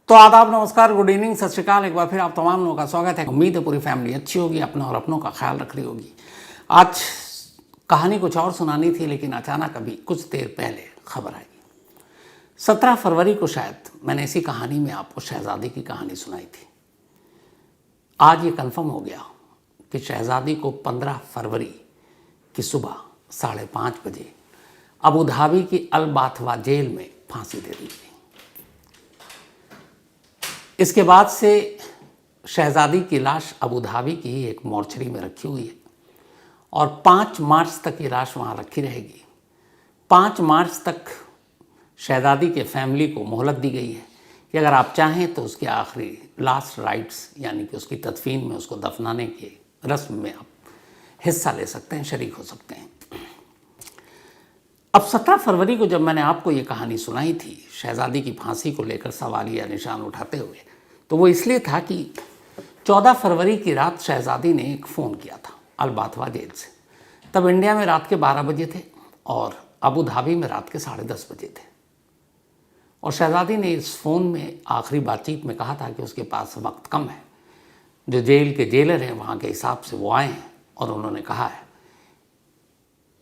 तो आदाब, नमस्कार, गुड इवनिंग, सत श्रीकाल। एक बार फिर आप तमाम लोगों का स्वागत है। उम्मीद है पूरी फैमिली अच्छी होगी, अपना और अपनों का ख्याल रख रही होगी। आज कहानी कुछ और सुनानी थी, लेकिन अचानक अभी कुछ देर पहले खबर आई। 17 फरवरी को शायद मैंने इसी कहानी में आपको शहजादी की कहानी सुनाई थी। आज ये कन्फर्म हो गया कि शहजादी को 15 फरवरी की सुबह 5:30 बजे अबू धाबी की अल बाथवा जेल में फांसी दे दी गई। इसके बाद से शहजादी की लाश अबू धाबी की एक मोर्चरी में रखी हुई है और 5 मार्च तक ये लाश वहाँ रखी रहेगी। 5 मार्च तक शहजादी के फैमिली को मोहलत दी गई है कि अगर आप चाहें तो उसके आखिरी लास्ट राइट्स यानी कि उसकी तदफीन में, उसको दफनाने के रस्म में आप हिस्सा ले सकते हैं, शरीक हो सकते हैं। अब 17 फरवरी को जब मैंने आपको ये कहानी सुनाई थी शहजादी की फांसी को लेकर सवालिया निशान उठाते हुए, तो वो इसलिए था कि 14 फरवरी की रात शहजादी ने एक फ़ोन किया था अल बाथवा जेल से। तब इंडिया में रात के 12 बजे थे और अबू धाबी में रात के 10:30 बजे थे। और शहजादी ने इस फ़ोन में आखिरी बातचीत में कहा था कि उसके पास वक्त कम है, जो जेल के जेलर हैं वहाँ के हिसाब से वो आए हैं और उन्होंने कहा है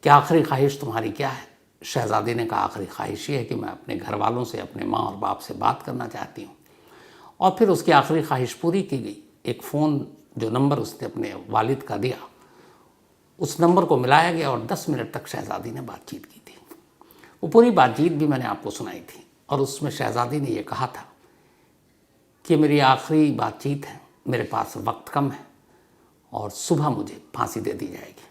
कि आखिरी ख्वाहिश तुम्हारी क्या है। शहजादी ने कहा आखिरी ख्वाहिश ये है कि मैं अपने घर वालों से, अपने माँ और बाप से बात करना चाहती हूँ। और फिर उसकी आखिरी ख्वाहिश पूरी की गई। एक फ़ोन, जो नंबर उसने अपने वालिद का दिया, उस नंबर को मिलाया गया और 10 मिनट तक शहजादी ने बातचीत की थी। वो पूरी बातचीत भी मैंने आपको सुनाई थी और उसमें शहजादी ने ये कहा था कि मेरी आखिरी बातचीत है, मेरे पास वक्त कम है और सुबह मुझे फांसी दे दी जाएगी।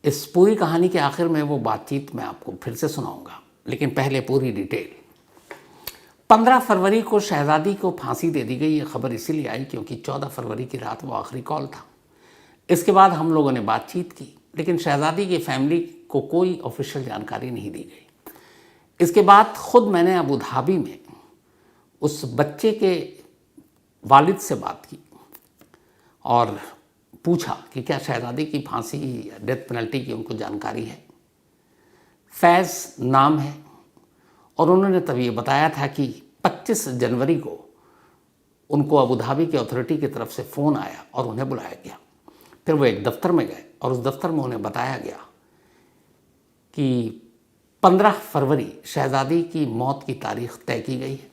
इस पूरी कहानी के आखिर में वो बातचीत मैं आपको फिर से सुनाऊंगा, लेकिन पहले पूरी डिटेल। 15 फरवरी को शहजादी को फांसी दे दी गई। ये खबर इसीलिए आई क्योंकि 14 फरवरी की रात वो आखिरी कॉल था। इसके बाद हम लोगों ने बातचीत की, लेकिन शहजादी की फैमिली को कोई ऑफिशियल जानकारी नहीं दी गई। इसके बाद खुद मैंने अबू धाबी में उस बच्चे के वालिद से बात की और पूछा कि क्या शहजादी की फांसी या डेथ पेनल्टी की उनको जानकारी है। फैज़ नाम है और उन्होंने तब ये बताया था कि 25 जनवरी को उनको अबू धाबी की अथॉरिटी की तरफ से फ़ोन आया और उन्हें बुलाया गया। फिर वो एक दफ्तर में गए और उस दफ्तर में उन्हें बताया गया कि 15 फरवरी शहजादी की मौत की तारीख़ तय की गई है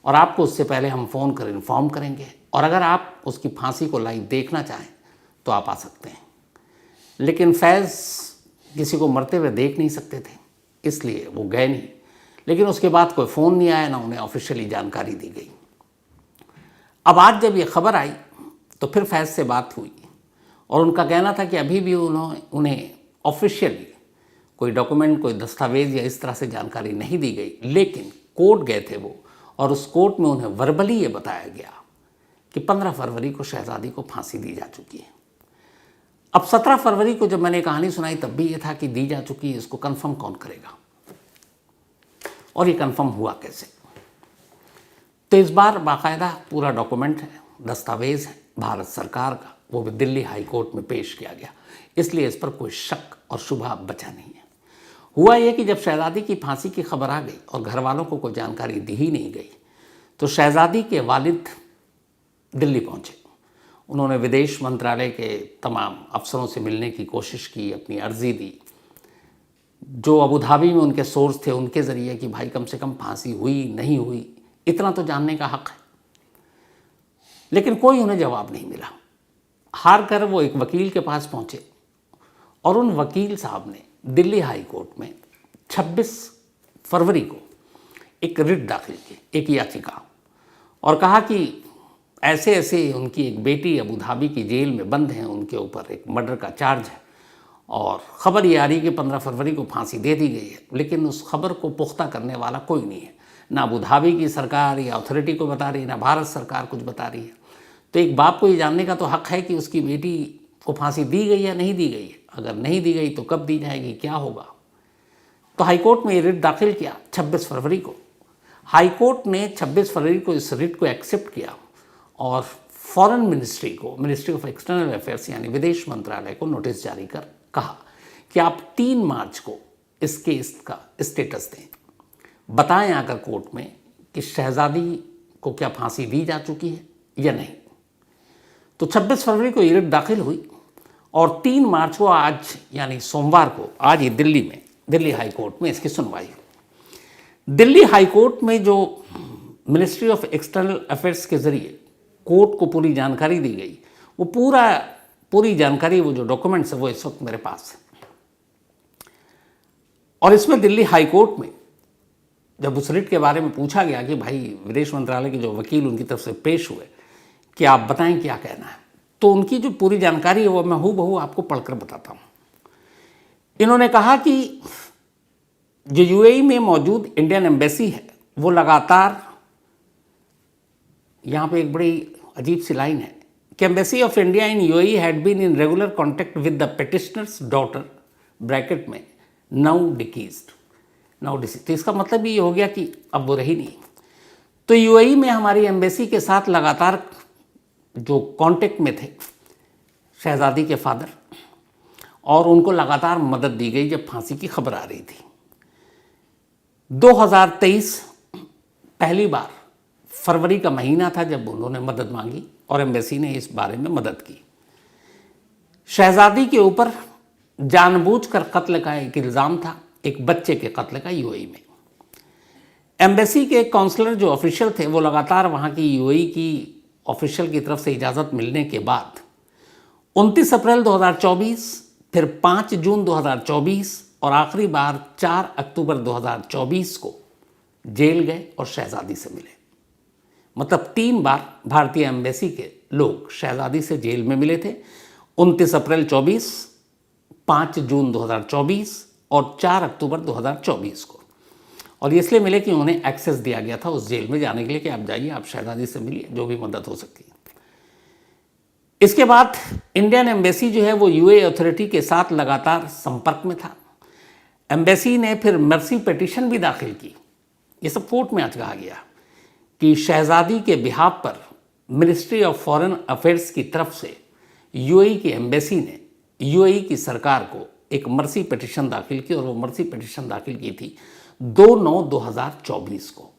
और आपको उससे पहले हम फ़ोन कर इन्फॉर्म करेंगे और अगर आप उसकी फांसी को लाइव देखना चाहें तो आप आ सकते हैं। लेकिन फैज़ किसी को मरते हुए देख नहीं सकते थे, इसलिए वो गए नहीं। लेकिन उसके बाद कोई फ़ोन नहीं आया, ना उन्हें ऑफिशियली जानकारी दी गई। अब आज जब ये खबर आई तो फिर फैज़ से बात हुई और उनका कहना था कि अभी भी उन्हें ऑफिशियली कोई डॉक्यूमेंट, कोई दस्तावेज़ या इस तरह से जानकारी नहीं दी गई। लेकिन कोर्ट गए थे वो और उस कोर्ट में उन्हें वर्बली ये बताया गया कि 15 फरवरी को शहजादी को फांसी दी जा चुकी है। अब 17 फरवरी को जब मैंने कहानी सुनाई तब भी ये था कि दी जा चुकी है, इसको कंफर्म कौन करेगा और ये कंफर्म हुआ कैसे। तो इस बार बाकायदा पूरा डॉक्यूमेंट है, दस्तावेज़ है भारत सरकार का, वो भी दिल्ली हाई कोर्ट में पेश किया गया, इसलिए इस पर कोई शक और शुबा बचा नहीं है। हुआ ये कि जब शहजादी की फांसी की खबर आ गई और घर वालों को कोई जानकारी दी ही नहीं गई तो शहजादी के वालिद दिल्ली पहुँचे। उन्होंने विदेश मंत्रालय के तमाम अफसरों से मिलने की कोशिश की, अपनी अर्ज़ी दी। जो अबू धाबी में उनके सोर्स थे उनके ज़रिए कि भाई कम से कम फांसी हुई नहीं हुई इतना तो जानने का हक़ है। लेकिन कोई उन्हें जवाब नहीं मिला। हार कर वो एक वकील के पास पहुँचे और उन वकील साहब ने दिल्ली हाई कोर्ट में 26 फरवरी को एक रिट दाखिल की, एक याचिका, और कहा कि ऐसे ऐसे उनकी एक बेटी अबू धाबी की जेल में बंद हैं, उनके ऊपर एक मर्डर का चार्ज है और ख़बर ये आ रही है कि 15 फरवरी को फांसी दे दी गई है। लेकिन उस खबर को पुख्ता करने वाला कोई नहीं है, ना अबू धाबी की सरकार या अथॉरिटी को बता रही है, ना भारत सरकार कुछ बता रही है। तो एक बाप को ये जानने का तो हक़ है कि उसकी बेटी को फांसी दी गई या नहीं दी गई है। अगर नहीं दी गई तो कब दी जाएगी, क्या होगा। तो हाईकोर्ट में ये रिट दाखिल किया 26 फरवरी को। हाईकोर्ट ने 26 फरवरी को इस रिट को एक्सेप्ट किया और फॉरेन मिनिस्ट्री को, मिनिस्ट्री ऑफ एक्सटर्नल अफेयर्स यानी विदेश मंत्रालय को नोटिस जारी कर कहा कि आप 3 मार्च को इस केस का स्टेटस दें, बताएं आकर कोर्ट में कि शहजादी को क्या फांसी दी जा चुकी है या नहीं। तो 26 फरवरी को ये रिट दाखिल हुई और 3 मार्च को, आज यानी सोमवार को, आज ही दिल्ली में, दिल्ली हाई कोर्ट में इसकी सुनवाई हुई। दिल्ली हाई कोर्ट में जो मिनिस्ट्री ऑफ एक्सटर्नल अफेयर्स के जरिए कोर्ट को पूरी जानकारी दी गई, वो पूरी जानकारी, वो जो डॉक्यूमेंट्स है वो इस वक्त मेरे पास है। और इसमें दिल्ली हाई कोर्ट में जब उस रिट के बारे में पूछा गया कि भाई विदेश मंत्रालय के जो वकील उनकी तरफ से पेश हुए कि आप बताएं क्या कहना है, तो उनकी जो पूरी जानकारी है वो मैं हूबहू आपको पढ़कर बताता हूँ। इन्होंने कहा कि जो यूएई में मौजूद इंडियन एम्बेसी है वो लगातार, यहाँ पे एक बड़ी अजीब सी लाइन है कि embassy of India in UAE had been in regular contact with the petitioners daughter, bracket में नाउ डिसीज्ड। तो इसका मतलब ये हो गया कि अब वो रही नहीं। तो यूएई में हमारी एम्बेसी के साथ लगातार जो कांटेक्ट में थे शहजादी के फादर, और उनको लगातार मदद दी गई जब फांसी की खबर आ रही थी। 2023 पहली बार फरवरी का महीना था जब उन्होंने मदद मांगी और एम्बेसी ने इस बारे में मदद की। शहजादी के ऊपर जानबूझकर कत्ल का एक इल्ज़ाम था, एक बच्चे के कत्ल का यूएई में। एम्बेसी के काउंसलर जो ऑफिशियल थे वो लगातार वहाँ की यूएई की ऑफिशियल की तरफ से इजाज़त मिलने के बाद 29 अप्रैल 2024, फिर 5 जून 2024 और आखिरी बार 4 अक्टूबर 2024 को जेल गए और शहजादी से मिले। मतलब 3 बार भारतीय एम्बेसी के लोग शहजादी से जेल में मिले थे, 29 अप्रैल 24, 5 जून 2024 और 4 अक्टूबर 2024 को। और इसलिए मिले कि उन्हें एक्सेस दिया गया था उस जेल में जाने के लिए कि आप जाइए, आप शहजादी से मिलिए, जो भी मदद हो सकती है। इसके बाद इंडियन एम्बेसी जो है वो यूएई अथॉरिटी के साथ लगातार संपर्क में था। एम्बेसी ने फिर मर्सी पिटीशन भी दाखिल की। ये सब कोर्ट में आज कहा गया कि शहजादी के बिहाफ पर मिनिस्ट्री ऑफ फॉरेन अफेयर्स की तरफ से यूएई की एम्बेसी ने यूएई की सरकार को एक मर्सी पिटीशन दाखिल की, और वो मर्सी पिटीशन दाखिल की थी 2/9/2024 को,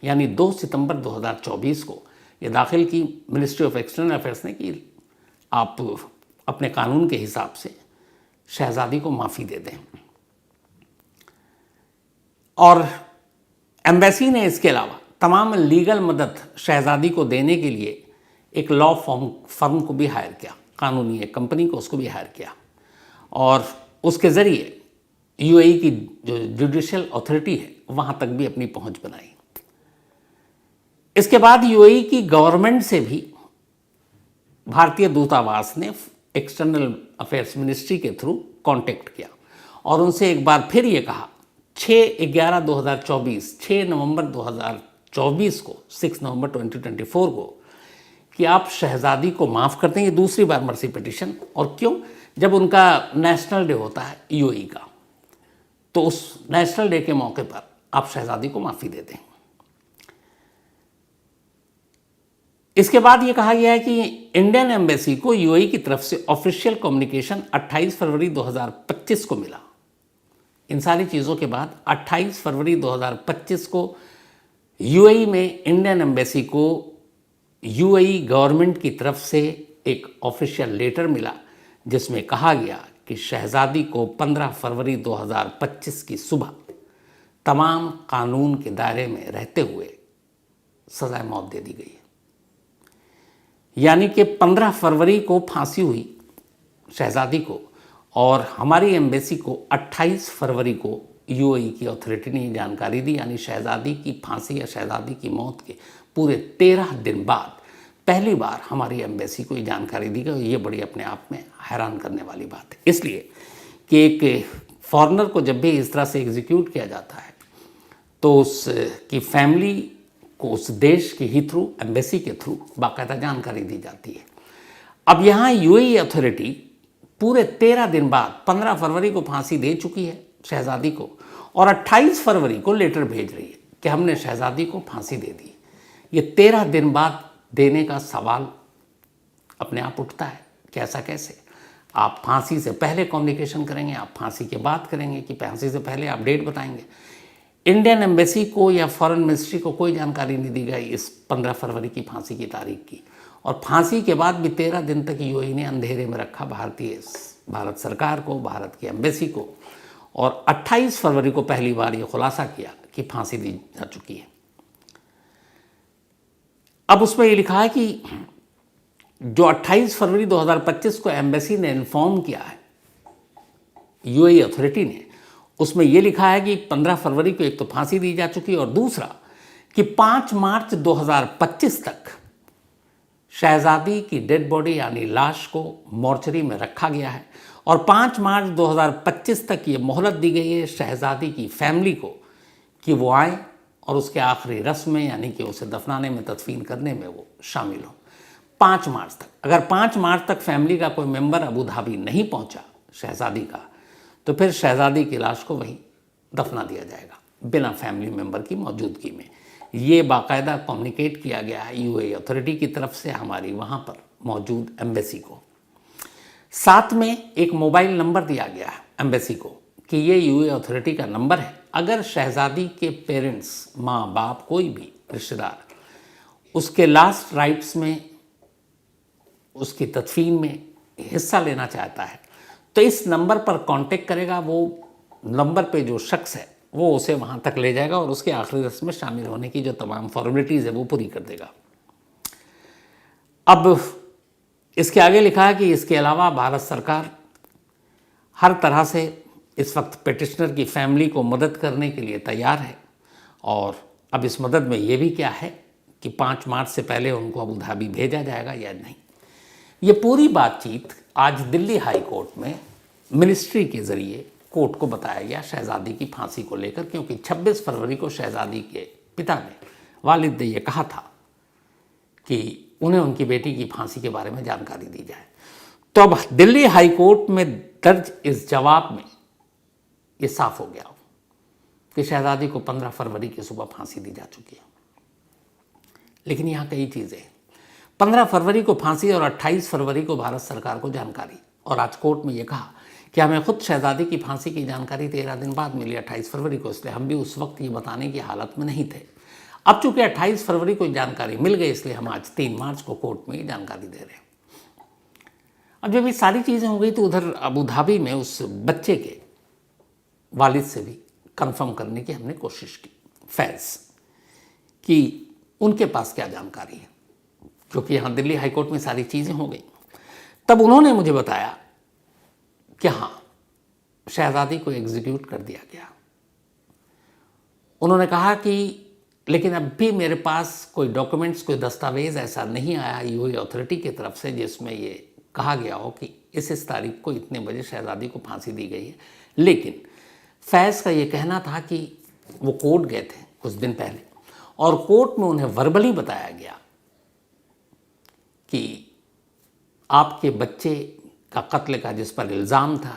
यानी 2 सितंबर 2024 को ये दाखिल की मिनिस्ट्री ऑफ एक्सटर्नल अफेयर्स ने कि आप अपने कानून के हिसाब से शहजादी को माफ़ी दे दें। और एम्बेसी ने इसके अलावा तमाम लीगल मदद शहजादी को देने के लिए एक लॉ फर्म को भी हायर किया, कानूनी एक कंपनी को, उसको भी हायर किया, और उसके ज़रिए यूएई की जो जुडिशियल अथॉरिटी है वहाँ तक भी अपनी पहुँच बनाई। इसके बाद यूएई की गवर्नमेंट से भी भारतीय दूतावास ने एक्सटर्नल अफेयर्स मिनिस्ट्री के थ्रू कांटेक्ट किया और उनसे एक बार फिर ये कहा 6/11/2024, 6 नवंबर 2024 को, 6 नवंबर 2024 को, कि आप शहजादी को माफ़ कर दें। ये दूसरी बार मर्सी पिटीशन, और क्यों? जब उनका नेशनल डे होता है यूएई का, तो उस नेशनल डे के मौके पर आप शहजादी को माफ़ी दे दें। इसके बाद ये कहा गया है कि इंडियन एम्बेसी को यूएई की तरफ से ऑफिशियल कम्युनिकेशन 28 फरवरी 2025 को मिला। इन सारी चीज़ों के बाद 28 फरवरी 2025 को यूएई में इंडियन एम्बेसी को यूएई गवर्नमेंट की तरफ से एक ऑफिशियल लेटर मिला जिसमें कहा गया कि शहजादी को 15 फरवरी 2025 की सुबह तमाम कानून के दायरे में रहते हुए सज़ाए मौत दे दी गई। यानी कि 15 फरवरी को फांसी हुई शहजादी को, और हमारी एम्बेसी को 28 फरवरी को यूएई की अथॉरिटी ने जानकारी दी, यानी शहजादी की फांसी या शहजादी की मौत के पूरे 13 दिन बाद पहली बार हमारी एम्बेसी को ये जानकारी दी गई। ये बड़ी अपने आप में हैरान करने वाली बात है, इसलिए कि एक फॉरेनर को जब भी इस तरह से एग्जीक्यूट किया जाता है तो उसकी फैमिली को उस देश के ही थ्रू, एम्बेसी के थ्रू बाकायदा जानकारी दी जाती है। अब यहाँ यूएई अथॉरिटी पूरे 13 दिन बाद 15 फरवरी को फांसी दे चुकी है शहजादी को, और 28 फरवरी को लेटर भेज रही है कि हमने शहजादी को फांसी दे दी। ये 13 दिन बाद देने का सवाल अपने आप उठता है कि ऐसा कैसे? आप फांसी से पहले कम्युनिकेशन करेंगे, आप फांसी के बाद करेंगे, कि फांसी से पहले आप डेट बताएंगे? इंडियन एम्बेसी को या फॉरेन मिनिस्ट्री को कोई जानकारी नहीं दी गई इस 15 फरवरी की फांसी की तारीख की। और फांसी के बाद भी 13 दिन तक यूएई ने अंधेरे में रखा भारत सरकार को, भारत की एम्बेसी को। और 28 फरवरी को पहली बार ये खुलासा किया कि फांसी दी जा चुकी है। अब उसमें ये लिखा है कि जो 28 फरवरी 2025 को एम्बेसी ने इन्फॉर्म किया है यूएई अथॉरिटी ने, उसमें यह लिखा है कि 15 फरवरी को एक तो फांसी दी जा चुकी है और दूसरा कि 5 मार्च 2025 तक शहजादी की डेड बॉडी यानी लाश को मोर्चरी में रखा गया है। और 5 मार्च 2025 तक ये मोहलत दी गई है शहजादी की फैमिली को कि वो आए और उसके आखिरी रस्म में यानी कि उसे दफनाने में, तदफीन करने में वो शामिल हो। 5 मार्च तक, अगर 5 मार्च तक फैमिली का कोई मेंबर अबू धाबी नहीं पहुंचा शहजादी का, तो फिर शहजादी की लाश को वहीं दफना दिया जाएगा बिना फैमिली मेंबर की मौजूदगी में। ये बाकायदा कम्युनिकेट किया गया है यूएई अथॉरिटी की तरफ से हमारी वहाँ पर मौजूद एम्बेसी को। साथ में एक मोबाइल नंबर दिया गया है एम्बेसी को कि ये यूएई अथॉरिटी का नंबर है। अगर शहजादी के पेरेंट्स, माँ बाप, कोई भी रिश्तेदार उसके लास्ट राइट्स में, उसकी तदफीन में हिस्सा लेना चाहता है तो इस नंबर पर कांटेक्ट करेगा। वो नंबर पे जो शख्स है वो उसे वहाँ तक ले जाएगा और उसके आखिरी रस्म में शामिल होने की जो तमाम फॉर्मेलिटीज़ है वो पूरी कर देगा। अब इसके आगे लिखा है कि इसके अलावा भारत सरकार हर तरह से इस वक्त पिटिशनर की फैमिली को मदद करने के लिए तैयार है। और अब इस मदद में ये भी क्या है कि 5 मार्च से पहले उनको अबू धाबी भेजा जाएगा या नहीं। ये पूरी बातचीत आज दिल्ली हाई कोर्ट में मिनिस्ट्री के ज़रिए कोर्ट को बताया गया शहजादी की फांसी को लेकर, क्योंकि 26 फरवरी को शहजादी के पिता ने, वालिद ने ये कहा था कि उन्हें उनकी बेटी की फांसी के बारे में जानकारी दी जाए। तो अब दिल्ली हाई कोर्ट में दर्ज इस जवाब में ये साफ हो गया कि शहजादी को 15 फरवरी की सुबह फांसी दी जा चुकी है। लेकिन यहाँ कई चीज़ें, 15 फरवरी को फांसी और 28 फरवरी को भारत सरकार को जानकारी, और आज कोर्ट में ये कहा कि हमें खुद शहजादी की फांसी की जानकारी 13 दिन बाद मिली 28 फरवरी को, इसलिए हम भी उस वक्त ये बताने की हालत में नहीं थे। अब चूंकि 28 फरवरी को जानकारी मिल गई, इसलिए हम आज 3 मार्च को कोर्ट में ये जानकारी दे रहे हैं। अब जब ये सारी चीज़ें हो गई तो उधर अबू धाबी में उस बच्चे के वालिद से भी कंफर्म करने की हमने कोशिश की, फैज़, कि उनके पास क्या जानकारी है, क्योंकि यहाँ दिल्ली हाईकोर्ट में सारी चीज़ें हो गई। तब उन्होंने मुझे बताया कि हाँ, शहजादी को एग्जीक्यूट कर दिया गया। उन्होंने कहा कि लेकिन अब भी मेरे पास कोई डॉक्यूमेंट्स, कोई दस्तावेज़ ऐसा नहीं आया यूएई अथॉरिटी की तरफ से जिसमें ये कहा गया हो कि इस तारीख को इतने बजे शहजादी को फांसी दी गई है। लेकिन फैज़ का ये कहना था कि वो कोर्ट गए थे कुछ दिन पहले और कोर्ट में उन्हें वर्बली बताया गया कि आपके बच्चे का कत्ल का जिस पर इल्ज़ाम था,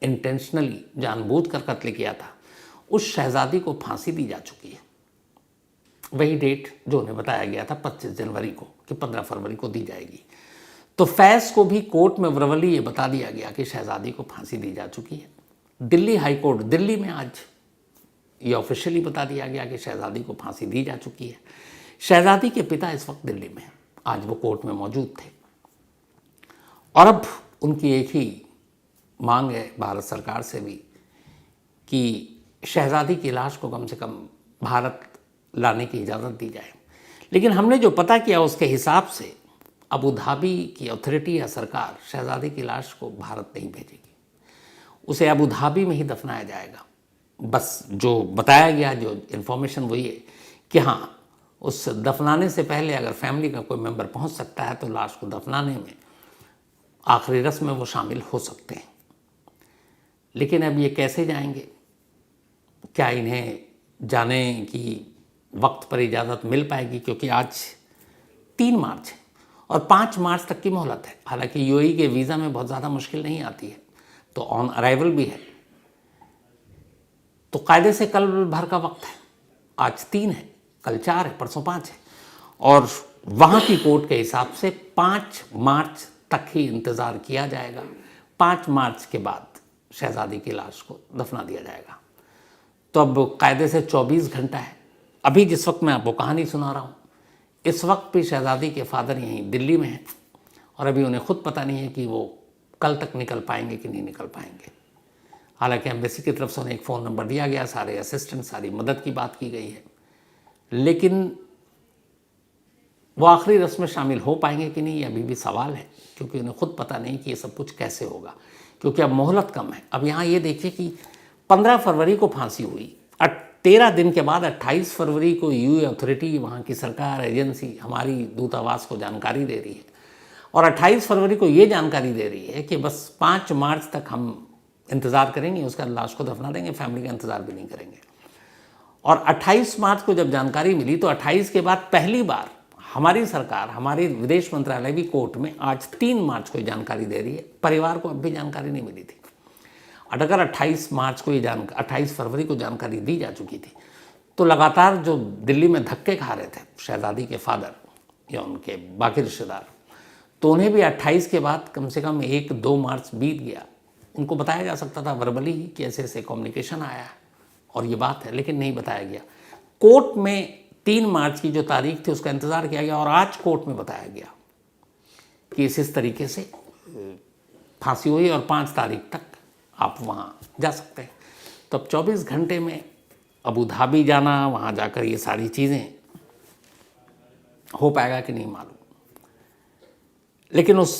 इंटेंशनली, जानबूझकर कत्ल किया था, उस शहजादी को फांसी दी जा चुकी है। वही डेट जो उन्हें बताया गया था 25 जनवरी को कि 15 फरवरी को दी जाएगी। तो फैज़ को भी कोर्ट में वर्बली ये बता दिया गया कि शहजादी को फांसी दी जा चुकी है। दिल्ली हाई कोर्ट, दिल्ली में आज ये ऑफिशियली बता दिया गया कि शहजादी को फांसी दी जा चुकी है। शहजादी के पिता इस वक्त दिल्ली में, आज वो कोर्ट में मौजूद थे और अब उनकी एक ही मांग है भारत सरकार से भी कि शहजादी की लाश को कम से कम भारत लाने की इजाज़त दी जाए। लेकिन हमने जो पता किया उसके हिसाब से अबू धाबी की अथॉरिटी या सरकार शहजादी की लाश को भारत नहीं भेजेगी, उसे अबू धाबी में ही दफनाया जाएगा। बस जो बताया गया, जो इन्फॉर्मेशन वो ये कि हाँ, उस दफनाने से पहले अगर फैमिली का कोई मेंबर पहुंच सकता है तो लाश को दफनाने में, आखिरी रस्म में वो शामिल हो सकते हैं। लेकिन अब ये कैसे जाएंगे, क्या इन्हें जाने की वक्त पर इजाज़त मिल पाएगी, क्योंकि आज 3 मार्च है और 5 मार्च तक की मोहलत है। हालांकि यूएई के वीज़ा में बहुत ज़्यादा मुश्किल नहीं आती है, तो ऑन अराइवल भी है, तो कायदे से कल भर का वक्त है। आज 3 है, कल 4 है, परसों 5 है और वहाँ की कोर्ट के हिसाब से 5 मार्च तक ही इंतज़ार किया जाएगा। 5 मार्च के बाद शहजादी की लाश को दफना दिया जाएगा। तो अब कायदे से 24 घंटा है। अभी जिस वक्त मैं आपको कहानी सुना रहा हूँ, इस वक्त भी शहजादी के फादर यहीं दिल्ली में हैं और अभी उन्हें खुद पता नहीं है कि वो कल तक निकल पाएंगे कि नहीं निकल पाएंगे। हालांकि एम्बेसी की तरफ से उन्हें एक फ़ोन नंबर दिया गया, सारे असिस्टेंट, सारी मदद की बात की गई है, लेकिन वो आखिरी रस्म में शामिल हो पाएंगे कि नहीं, ये अभी भी सवाल है, क्योंकि उन्हें खुद पता नहीं कि ये सब कुछ कैसे होगा, क्योंकि अब मोहलत कम है। अब यहाँ ये देखिए कि 15 फरवरी को फांसी हुई, 13 दिन के बाद 28 फरवरी को यूए अथॉरिटी, वहाँ की सरकार, एजेंसी, हमारी दूतावास को जानकारी दे रही है और 28 फरवरी को ये जानकारी दे रही है कि बस 5 मार्च तक हम इंतज़ार करेंगे, उसका लाश को दफना देंगे, फैमिली का इंतज़ार भी नहीं करेंगे। और 28 मार्च को जब जानकारी मिली तो 28 के बाद पहली बार हमारी सरकार, हमारी विदेश मंत्रालय भी कोर्ट में आज 3 मार्च को ये जानकारी दे रही है। परिवार को अब भी जानकारी नहीं मिली थी। और अगर 28 फरवरी को जानकारी दी जा चुकी थी तो लगातार जो दिल्ली में धक्के खा रहे थे शहजादी के फादर या उनके बाकी रिश्तेदार, तो उन्हें भी 28 के बाद कम से कम 1-2 मार्च बीत गया। उनको बताया जा सकता था वर्बली ही कि ऐसे ऐसे कम्युनिकेशन आया है और ये बात है, लेकिन नहीं बताया गया। कोर्ट में 3 मार्च की जो तारीख थी उसका इंतज़ार किया गया और आज कोर्ट में बताया गया कि इस तरीके से फांसी हुई और 5 तारीख तक आप वहाँ जा सकते हैं। तो अब 24 घंटे में अबू धाबी जाना, वहाँ जाकर ये सारी चीज़ें हो पाएगा कि नहीं मालूम। लेकिन उस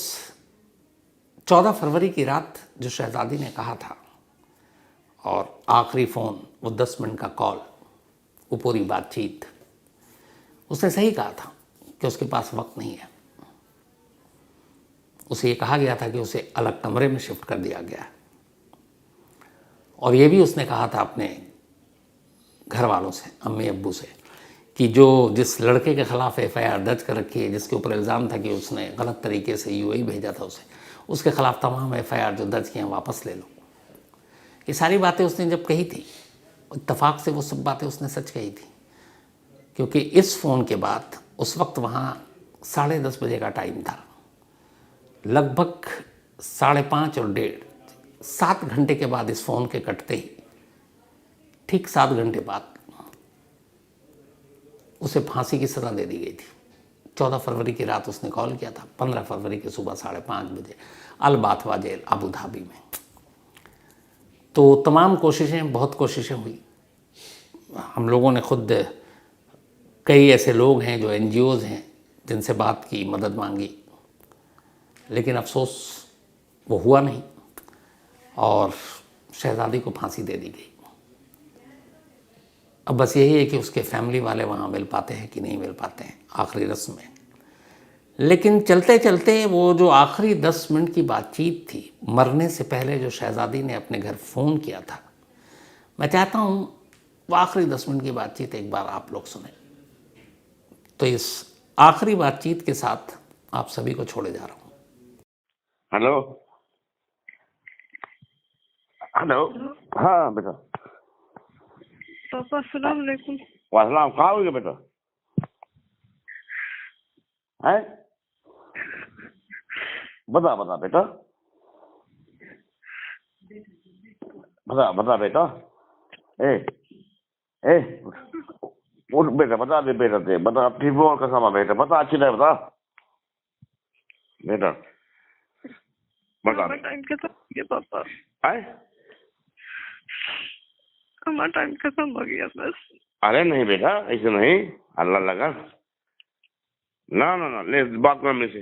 14 फरवरी की रात जो शहजादी ने कहा था और आखिरी फ़ोन, वो 10 मिनट का कॉल, वो पूरी बातचीत, उसने सही कहा था कि उसके पास वक्त नहीं है। उसे ये कहा गया था कि उसे अलग कमरे में शिफ्ट कर दिया गया है और ये भी उसने कहा था अपने घर वालों से, अम्मी अब्बू से, कि जिस लड़के के ख़िलाफ़ FIR दर्ज कर रखी है, जिसके ऊपर इल्ज़ाम था कि उसने गलत तरीके से UAE भेजा था उसके ख़िलाफ़ तमाम FIR जो दर्ज किए हैं वापस ले लो। ये सारी बातें उसने जब कही थी, इत्तफाक से वो सब बातें उसने सच कही थी, क्योंकि इस फ़ोन के बाद उस वक्त वहाँ 10:30 बजे का टाइम था। लगभग 5:30 और 1:30, 7 घंटे के बाद इस फ़ोन के कटते ही, ठीक 7 घंटे बाद उसे फांसी की सज़ा दे दी गई थी। 14 फरवरी की रात उसने कॉल किया था, 15 फरवरी की सुबह 5:30 बजे अल बाथवा जेल अबू धाबी में। तो तमाम कोशिशें, बहुत कोशिशें हुई। हम लोगों ने खुद, कई ऐसे लोग हैं जो NGOs हैं जिनसे बात की, मदद मांगी, लेकिन अफसोस वो हुआ नहीं और शहजादी को फांसी दे दी गई। अब बस यही है कि उसके फैमिली वाले वहाँ मिल पाते हैं कि नहीं मिल पाते हैं आखिरी रस्म में। लेकिन चलते चलते वो जो आखिरी 10 मिनट की बातचीत थी, मरने से पहले जो शहजादी ने अपने घर फ़ोन किया था, मैं चाहता हूँ वो आखिरी 10 मिनट की बातचीत एक बार आप लोग सुने। तो इस आखिरी बातचीत के साथ आप सभी को छोड़े जा रहा हूँ। Hello hello. हाँ बेटा। पापा अस्सलाम वालेकुम। वालेकुम, कहाँ हो गया बेटा? है बता बता बेटा, बता बेटा। ए ए उठ बेटा, बता दे बेटा, दे बता, ठीक बोल कसम बेटा, बता अच्छी तरह बता बेटा, बता। टाइम खत्म हो गया पापा, है हमारा टाइम खत्म हो गया बस। अरे नहीं बेटा, ऐसे नहीं, अल्लाह लगा ना ना ना, ले बात कर मेरे से।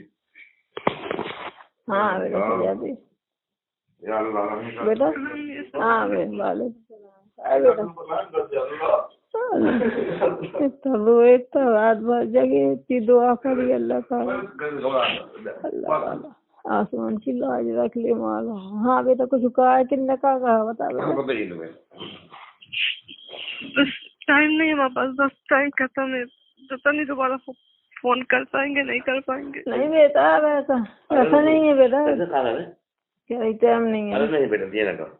हाँ बेटा शहजादी, बेटा हाँ बेटा, इतना रोए, इतना रात भर जगे, इतनी दुआ करी अल्लाह ताला, अल्लाह आसमान की लाज रख ले माला। हाँ बेटा कुछ कहा है, किन्ने कहा बता बेटा। बस टाइम नहीं है हमारे पास, बस टाइम खत्म है, पता नहीं दोबारा फोन कर पाएंगे नहीं कर पाएंगे। नहीं बेटा वैसा ऐसा नहीं है बेटा, क्या टाइम नहीं है। नहीं बेटा, ये ना करो।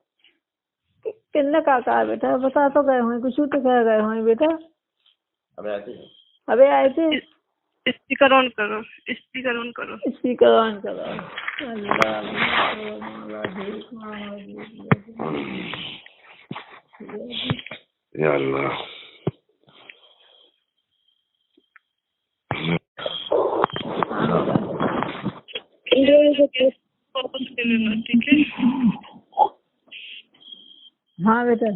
किन्ने कहा बेटा, बता तो गए हों, कुछ तो कह गए हों बेटा। अबे आए थे। स्पीकर ऑन करो, स्पीकर ऑन करो, स्पीकर ऑन करो। या अल्लाह। इंडिया से केस वापस ले लेना, ठीक है? हाँ बेटा,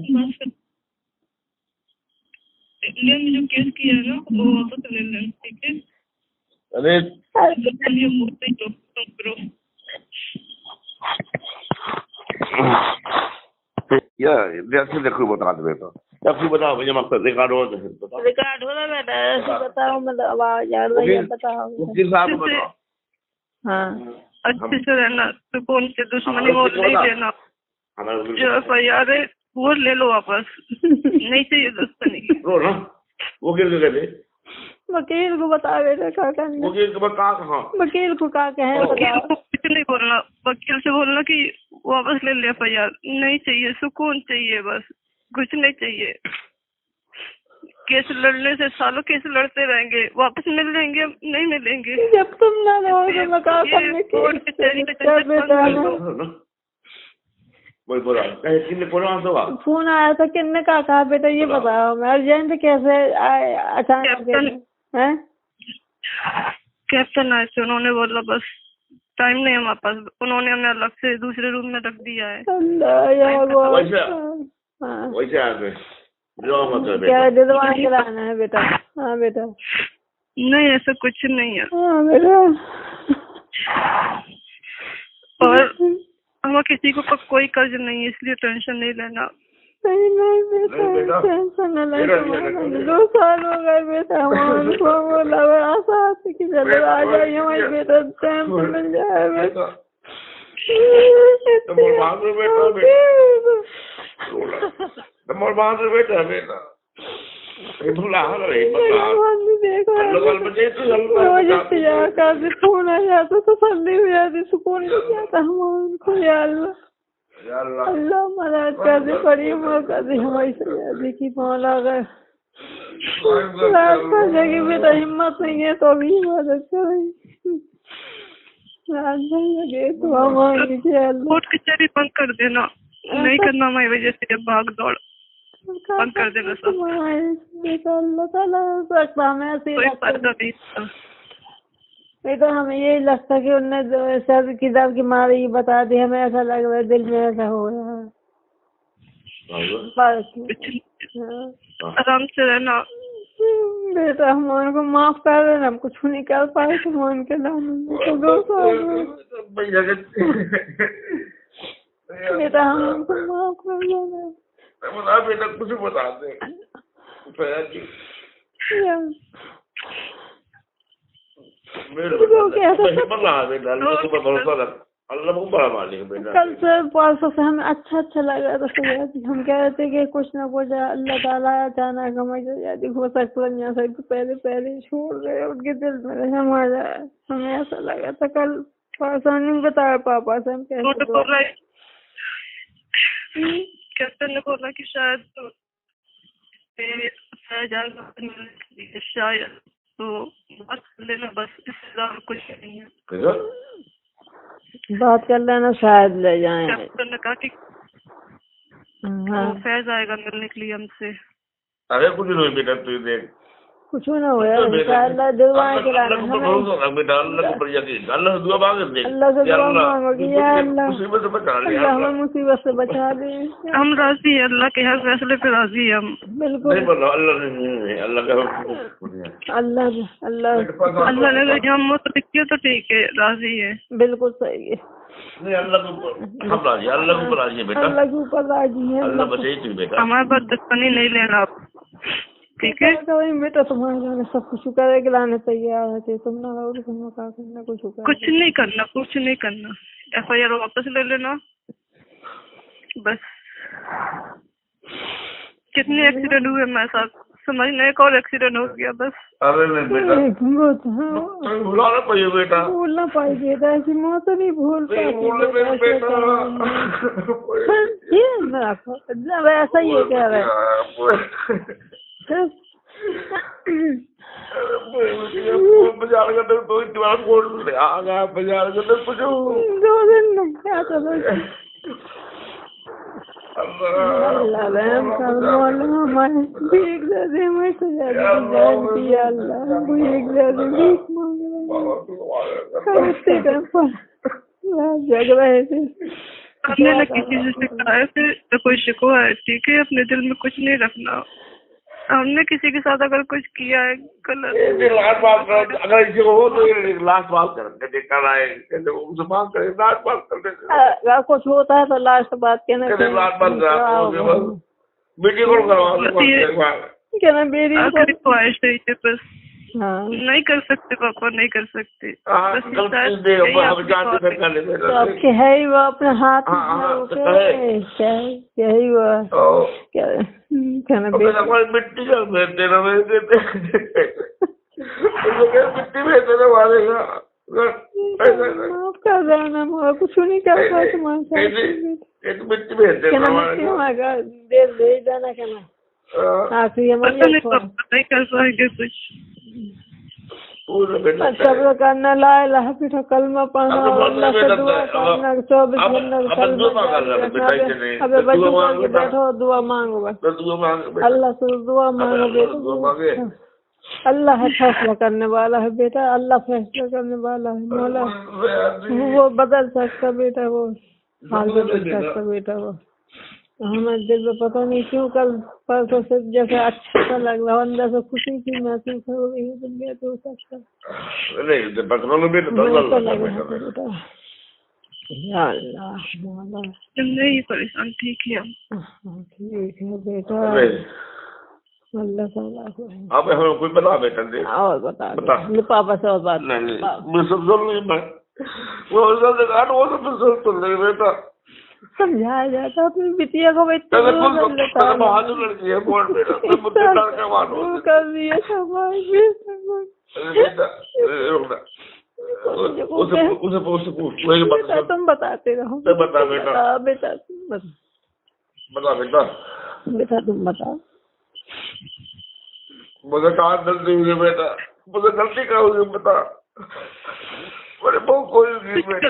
इंडिया में जो केस किया है ना वो वापस ले लेना, ठीक है? अरे चलिए बोलते ही तो करो। या जैसे देखो बता दे बेटा, जब बताओ भैया मकसद रिकॉर्ड हो तो फिर बताओ। रिकॉर्ड हो रहा बेटा, ऐसे बताओ, मतलब आवाज आ रही है, बताओ। वकील साहब को बताओ। हाँ अच्छे से रहना, तो कौन से दुश्मनी वो नहीं देना। हमारे वकील जो FIR है वो ले लो वापस। नहीं चाहिए दुश्मनी। रो ना, वकील को कहते, वकील को बता बेटा क्या करना। वकील को बता कहाँ, वकील को क्या कहे वकील बताओ। को कुछ नहीं बोलना, वकील से बोलना कि वापस ले ले FIR। नहीं चाहिए, सुकून चाहिए, बस कुछ नहीं चाहिए। केस लड़ने से सालों केस लड़ते रहेंगे, वापस मिल लेंगे नहीं मिलेंगे। जब तुम ना रहोगे मैं क्या करने की। कोर्ट कचहरी में क्या बेटा चक्कर वही बोला किसने बोला होगा। फोन आया था, किसने कहा बेटा ये बताओ। मैं अर्जेंट कैसे अचानक है। कैप्टन आए थे, उन्होंने बोला बस टाइम नहीं हमारे पास, उन्होंने हमें अलग से दूसरे रूम में रख दिया है। अल्लाह यार वो हाँ वैसे आ गए क्या दिलवा के लाना है बेटा। हाँ बेटा, नहीं ऐसा कुछ नहीं है। हाँ बेटा, और हमें किसी को कोई कर्ज नहीं है, इसलिए टेंशन नहीं लेना। नहीं बेटा, टेंशन न ले। 2 साल हो गए बेटा, हमारे को बोला आशा थी कि चलो आ जाइए हमारे बेटा, टाइम पे मिल जाए बेटा। फोन आ जाता तो तसल्ली हो जाती, सुकून मिल जाता हमको। या अल्लाह, अल्लाह मदद कर दे, बड़ी मौका दे हमारी सयादी की मौला गए। रात करने की बेटा हिम्मत नहीं है तो भी मदद करें। रात नहीं लगे तो हमारी कोर्ट कचहरी बंद कर देना, नहीं करना हमारी वजह से भाग दौड़, बंद कर देना सब। अल्लाह ताला सकता हमें ऐसे कोई फायदा नहीं। नहीं तो हमें यही लगता कि उनने सर की दर्द की मारी ही बता दी, हमें ऐसा लग रहा है, दिल में ऐसा हो रहा है। आराम से रहना बेटा, हम उनको माफ कर देना, हम कुछ नहीं कर पाए थे मान के लाने। 2 साल बेटा हम उनको माफ कर देना बेटा, कुछ बता दे कल से परसों से हमें अच्छा लगा था। हम कह रहे थे कि कुछ ना कुछ अल्लाह ताला अचानक हमें हो सकता है, यहाँ से पहले छोड़ रहे उनके दिल में हमारा। हमें ऐसा लगा था कल परसों नहीं बताया पापा से। हम कैसे कैप्टन ने बोला कि शायद शायद तो बात कर लेना, बस इससे ज्यादा कुछ नहीं है। बात कर लेना, शायद ले जाए। कैप्टन ने कहा कि फैज आएगा मिलने के लिए हमसे। अरे कुछ नहीं बेटा, तू देख कुछ ना हो यार, इंशाअल्लाह दिलवा के लाना है बेटा। अल्लाह की बढ़िया की अल्लाह दुआ मांगे दे, अल्लाह से दुआ मांगोगी या अल्लाह मुसीबत से बचा ले, अल्लाह हमें मुसीबत से बचा दे। हम राजी है, अल्लाह के हर फैसले पे राजी है हम। बिल्कुल नहीं बोलो अल्लाह ने, अल्लाह का अल्लाह ने हम तो दिखिए तो ठीक है, राजी है। बिल्कुल सही है। नहीं अल्लाह के ऊपर हम राजी, अल्लाह के ऊपर राजी है बेटा, अल्लाह के ऊपर राजी है। अल्लाह बचाई तू बेटा, हमारे पास दुश्मनी नहीं लेना आप, ठीक है? बेटा तुम्हारे लाने सब कुछ करे के लाने तैयार है, तुम ना रहो तुम क्या करना, कुछ नहीं करना, कुछ नहीं करना। FIR वापस ले लेना बस। कितने एक्सीडेंट हुए मेरे साथ, समझना एक और एक्सीडेंट हो गया बस। अरे नहीं बेटा, भुला ना पाइए बेटा, भूल ना पाई बेटा, ऐसी मौत नहीं भूल पाती बेटा। ऐसा ही है कह रहे बाजार का तो दीवार फोड़ आ गया, बाजार का तो कुछ 2 दिन क्या चलो अल्लाह रहम कर मौला मैं भीख दे दे मैं सजादी की जान की अल्लाह भीख दे दे भीख मांग रहा हूँ करते कर पर जग रहे थे हमने न किसी से शिकायत है न कोई शिकवा है, ठीक है। अपने दिल में कुछ नहीं रखना। हमने किसी के साथ अगर कुछ किया है गलत, लास्ट बात कर, अगर इसी को हो तो ये लास्ट बात कर देखा आए उनसे बात करें, लास्ट बात कर देते अगर कुछ होता है तो लास्ट बात कहना लास्ट बात करा मीटिंग कॉल करवा कहना मेरी आखिरी ख्वाहिश है ये बस। हाँ नहीं कर सकते पापा, नहीं कर सकते। बस हम जानते फिर कर लेते तो अब क्या है ही वो अपने हाथ में क्या ही वो क्या कहना मिट्टी का भेजते ना मिट्टी भेजते ना मारेगा माफ कर देना मैं कुछ नहीं कर पाया तुम्हारे मिट्टी भेजते कहना दे देना कहना आखिरी हमारी नहीं कर पाएंगे कुछ। सब लोग करना ला इलाहा पीठा कलमा पढ़ना अल्लाह से दुआ करना 24 घंटे कलमा अबे बच्चों के बैठो दुआ मांगो बस अल्लाह से दुआ मांगो बेटा। अल्लाह है फैसला करने वाला है बेटा, अल्लाह फैसला करने वाला है मौला। वो बदल सकता बेटा, वो हाल बदल सकता बेटा। वो हमारे दिल में पता नहीं क्यों कल परसों से जैसे अच्छा सा लग रहा, अंदर से खुशी की महसूस हो रही है। तुम तो हो सकता बेटा या अल्लाह मौला नहीं परेशान, ठीक है ठीक है बेटा। अल्लाह ताला को अब हमें कोई बता बेटा दे और बता पापा से और बात नहीं मैं सब सुन ली मैं वो सब सुन ले बेटा समझाया जाता अपनी बिटिया को लड़की है बोल बेटा कर दिया बेटा। तुम बताते रहो बता बेटा बेटा बता बेटा बेटा तुम बताओ मुझे कहाँ गलती हुई है बेटा, मुझे गलती क्या हुई बता मेरे बहुत कोई बेटा।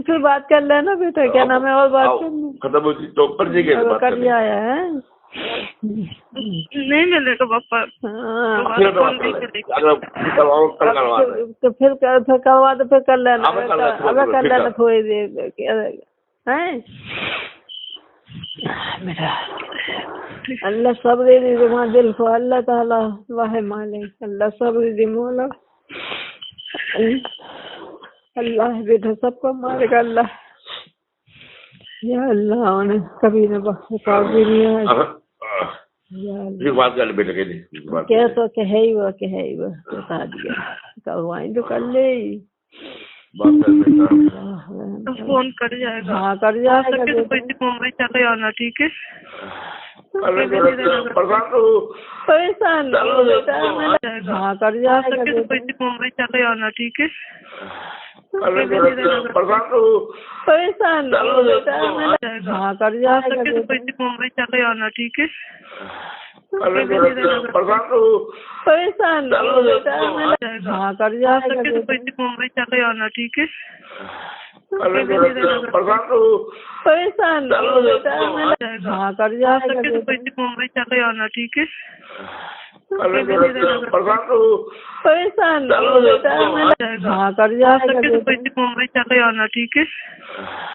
फिर बात कर लेना बेटा, क्या नाम है और बात करनी खत्म होती तो ऊपर जी के बात कर लिया है नहीं मिलेगा पापा। तो फिर करवा दो, फिर कर लेना अब कर लेना थोड़ी देर है बेटा। अल्लाह सब्र दे तुम्हारे दिल को, अल्लाह ताला वाह मालिक, अल्लाह सब्र दे मौला। अल्लाह बेटा सबको मालिक अल्लाह या अल्लाह उन्हें कभी न बख्शे पाओगे नहीं है। बात कर बेटा के क्या तो कह ही वो बता दिया करवाई तो कर ले तो फोन कर जाएगा। हाँ कर जाएगा मुंबई चले आना, ठीक है। परेशान हाँ कर जाएगा मुंबई चले आना, ठीक है। परेशान हाँ कर जाएगा मुंबई चले आना, ठीक है। परेशान हाँ कर जाएगा मुंबई चले आना, ठीक है। परेशान हाँ कर जाएगा मुंबई चले आना, ठीक है। परेशान हाँ कर जाएगा मुंबई चले आना, ठीक है।